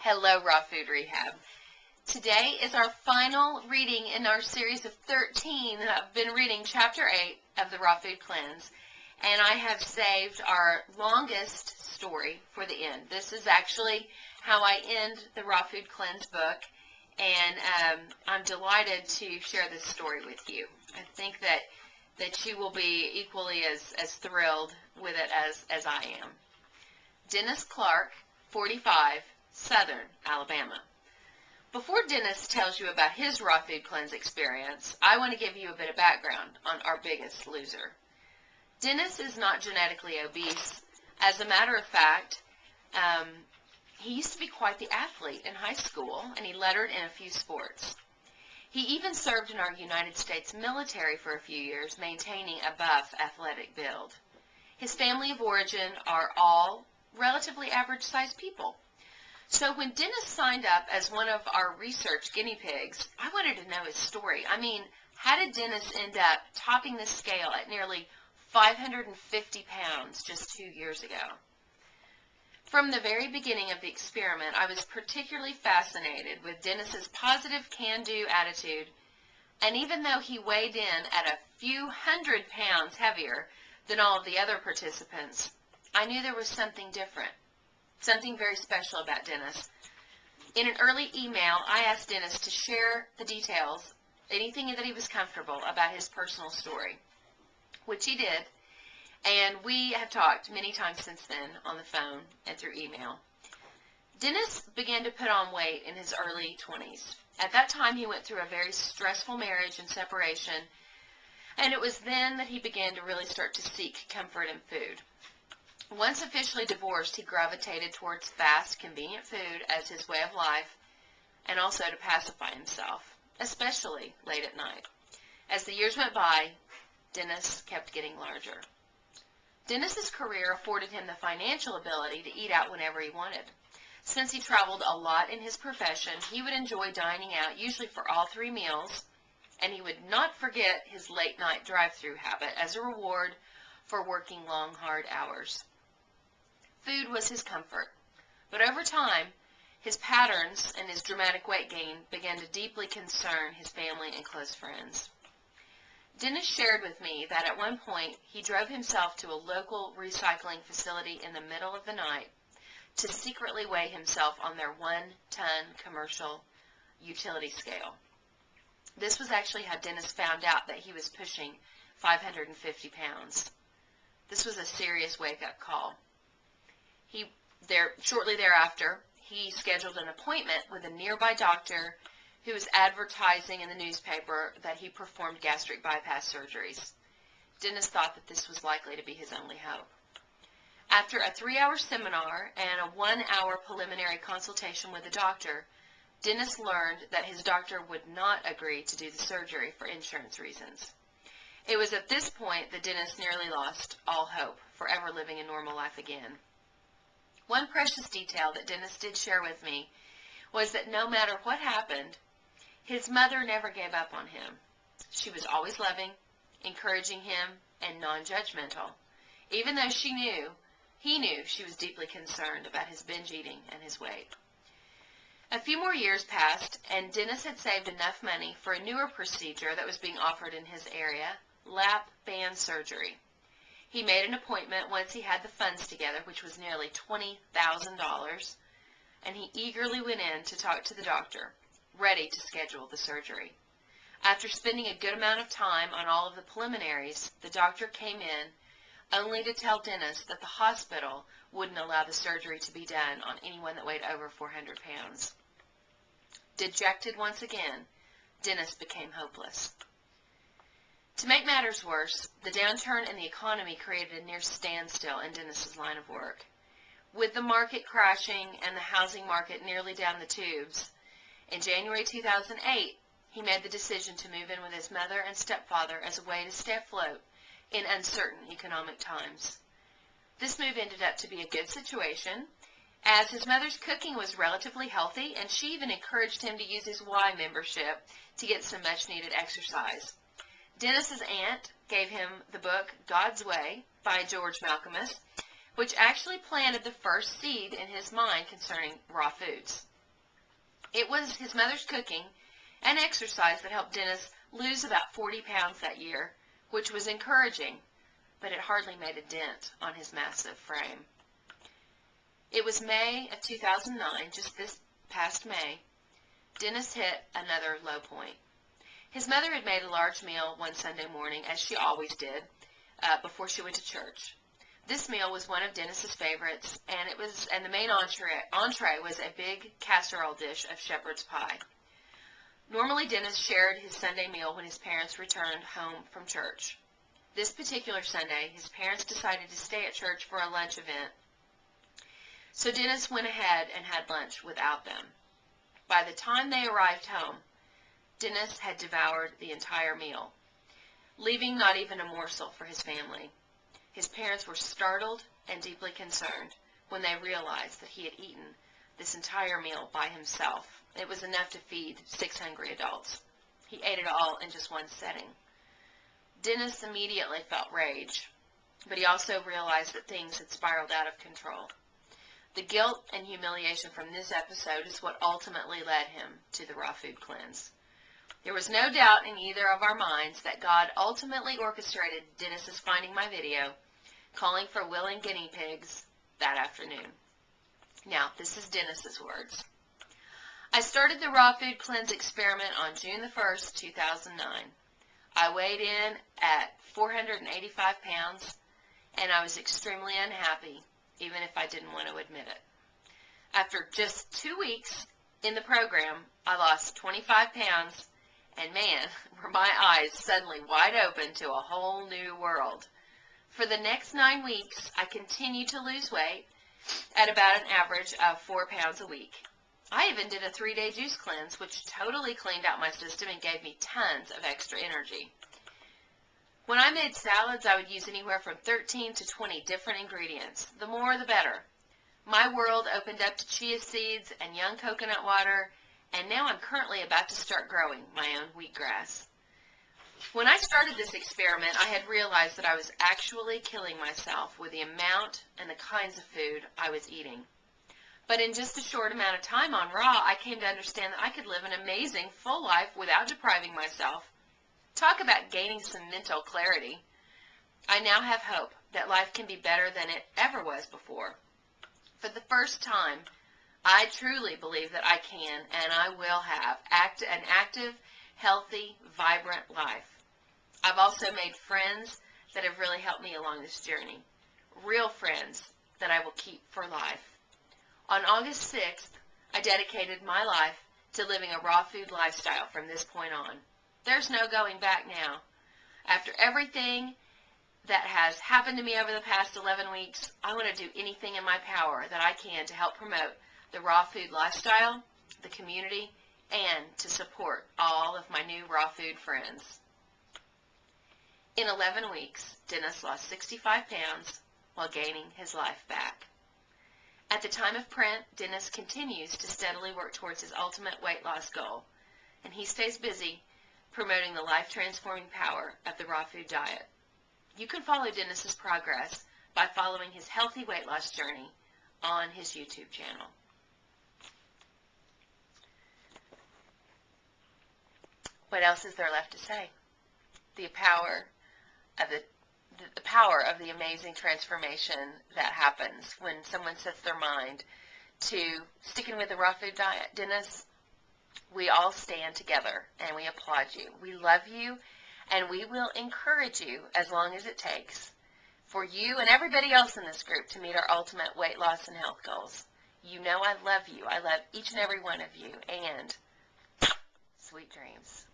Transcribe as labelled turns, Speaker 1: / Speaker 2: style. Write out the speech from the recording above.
Speaker 1: Hello, Raw Food Rehab. Today is our final reading in our series of 13. I've been reading Chapter 8 of the Raw Food Cleanse, and I have saved our longest story for the end. This is actually how I end the Raw Food Cleanse book, and I'm delighted to share this story with you. I think that you will be equally as thrilled with it as I am. Dennis Clark, 45, Southern Alabama. Before Dennis tells you about his raw food cleanse experience, I want to give you a bit of background on our biggest loser. Dennis is not genetically obese. As a matter of fact, he used to be quite the athlete in high school, and he lettered in a few sports. He even served in our United States military for a few years, maintaining a buff, athletic build. His family of origin are all relatively average-sized people. So when Dennis signed up as one of our research guinea pigs, I wanted to know his story. I mean, how did Dennis end up topping the scale at nearly 550 pounds just 2 years ago? From the very beginning of the experiment, I was particularly fascinated with Dennis's positive can-do attitude, and even though he weighed in at a few hundred pounds heavier than all of the other participants, I knew there was something different. Something very special about Dennis. In an early email, I asked Dennis to share the details, anything that he was comfortable about his personal story, which he did, and we have talked many times since then on the phone and through email. Dennis began to put on weight in his early 20s. At that time, he went through a very stressful marriage and separation, and it was then that he began to really start to seek comfort in food. Once officially divorced, he gravitated towards fast, convenient food as his way of life, and also to pacify himself, especially late at night. As the years went by, Dennis kept getting larger. Dennis's career afforded him the financial ability to eat out whenever he wanted. Since he traveled a lot in his profession, he would enjoy dining out, usually for all 3 meals, and he would not forget his late-night drive-thru habit as a reward for working long, hard hours. Food was his comfort, but over time, his patterns and his dramatic weight gain began to deeply concern his family and close friends. Dennis shared with me that at one point, he drove himself to a local recycling facility in the middle of the night to secretly weigh himself on their 1-ton commercial utility scale. This was actually how Dennis found out that he was pushing 550 pounds. This was a serious wake-up call. Shortly thereafter, he scheduled an appointment with a nearby doctor who was advertising in the newspaper that he performed gastric bypass surgeries. Dennis thought that this was likely to be his only hope. After a 3-hour seminar and a 1-hour preliminary consultation with the doctor, Dennis learned that his doctor would not agree to do the surgery for insurance reasons. It was at this point that Dennis nearly lost all hope for ever living a normal life again. One precious detail that Dennis did share with me was that no matter what happened, his mother never gave up on him. She was always loving, encouraging him, and non-judgmental, even though he knew she was deeply concerned about his binge eating and his weight. A few more years passed, and Dennis had saved enough money for a newer procedure that was being offered in his area, lap band surgery. He made an appointment once he had the funds together, which was nearly $20,000, and he eagerly went in to talk to the doctor, ready to schedule the surgery. After spending a good amount of time on all of the preliminaries, the doctor came in only to tell Dennis that the hospital wouldn't allow the surgery to be done on anyone that weighed over 400 pounds. Dejected once again, Dennis became hopeless. To make matters worse, the downturn in the economy created a near standstill in Dennis's line of work. With the market crashing and the housing market nearly down the tubes, in January 2008, he made the decision to move in with his mother and stepfather as a way to stay afloat in uncertain economic times. This move ended up to be a good situation, as his mother's cooking was relatively healthy, and she even encouraged him to use his Y membership to get some much-needed exercise. Dennis's aunt gave him the book God's Way by George Malcolmus, which actually planted the first seed in his mind concerning raw foods. It was his mother's cooking and exercise that helped Dennis lose about 40 pounds that year, which was encouraging, but it hardly made a dent on his massive frame. It was May of 2009, just this past May, Dennis hit another low point. His mother had made a large meal one Sunday morning, as she always did, before she went to church. This meal was one of Dennis's favorites, and the main entree was a big casserole dish of shepherd's pie. Normally, Dennis shared his Sunday meal when his parents returned home from church. This particular Sunday, his parents decided to stay at church for a lunch event, so Dennis went ahead and had lunch without them. By the time they arrived home, Dennis had devoured the entire meal, leaving not even a morsel for his family. His parents were startled and deeply concerned when they realized that he had eaten this entire meal by himself. It was enough to feed 6 hungry adults. He ate it all in just one setting. Dennis immediately felt rage, but he also realized that things had spiraled out of control. The guilt and humiliation from this episode is what ultimately led him to the raw food cleanse. There was no doubt in either of our minds that God ultimately orchestrated Dennis's finding my video, calling for willing guinea pigs that afternoon. Now, this is Dennis's words. I started the raw food cleanse experiment on June the 1st, 2009. I weighed in at 485 pounds, and I was extremely unhappy, even if I didn't want to admit it. After just 2 weeks in the program, I lost 25 pounds, and man, were my eyes suddenly wide open to a whole new world. For the next 9 weeks, I continued to lose weight at about an average of 4 pounds a week. I even did a 3-day juice cleanse, which totally cleaned out my system and gave me tons of extra energy. When I made salads, I would use anywhere from 13 to 20 different ingredients. The more, the better. My world opened up to chia seeds and young coconut water, and now I'm currently about to start growing my own wheatgrass. When I started this experiment, I had realized that I was actually killing myself with the amount and the kinds of food I was eating. But in just a short amount of time on Raw, I came to understand that I could live an amazing, full life without depriving myself. Talk about gaining some mental clarity. I now have hope that life can be better than it ever was before. For the first time, I truly believe that I can and I will have an active, healthy, vibrant life. I've also made friends that have really helped me along this journey. Real friends that I will keep for life. On August 6th, I dedicated my life to living a raw food lifestyle from this point on. There's no going back now. After everything that has happened to me over the past 11 weeks, I want to do anything in my power that I can to help promote the raw food lifestyle, the community, and to support all of my new raw food friends. In 11 weeks, Dennis lost 65 pounds while gaining his life back. At the time of print, Dennis continues to steadily work towards his ultimate weight loss goal, and he stays busy promoting the life-transforming power of the raw food diet. You can follow Dennis's progress by following his healthy weight loss journey on his YouTube channel. What else is there left to say? The power of the amazing transformation that happens when someone sets their mind to sticking with the raw food diet. Dennis, we all stand together and we applaud you. We love you and we will encourage you as long as it takes for you and everybody else in this group to meet our ultimate weight loss and health goals. You know I love you. I love each and every one of you, and sweet dreams.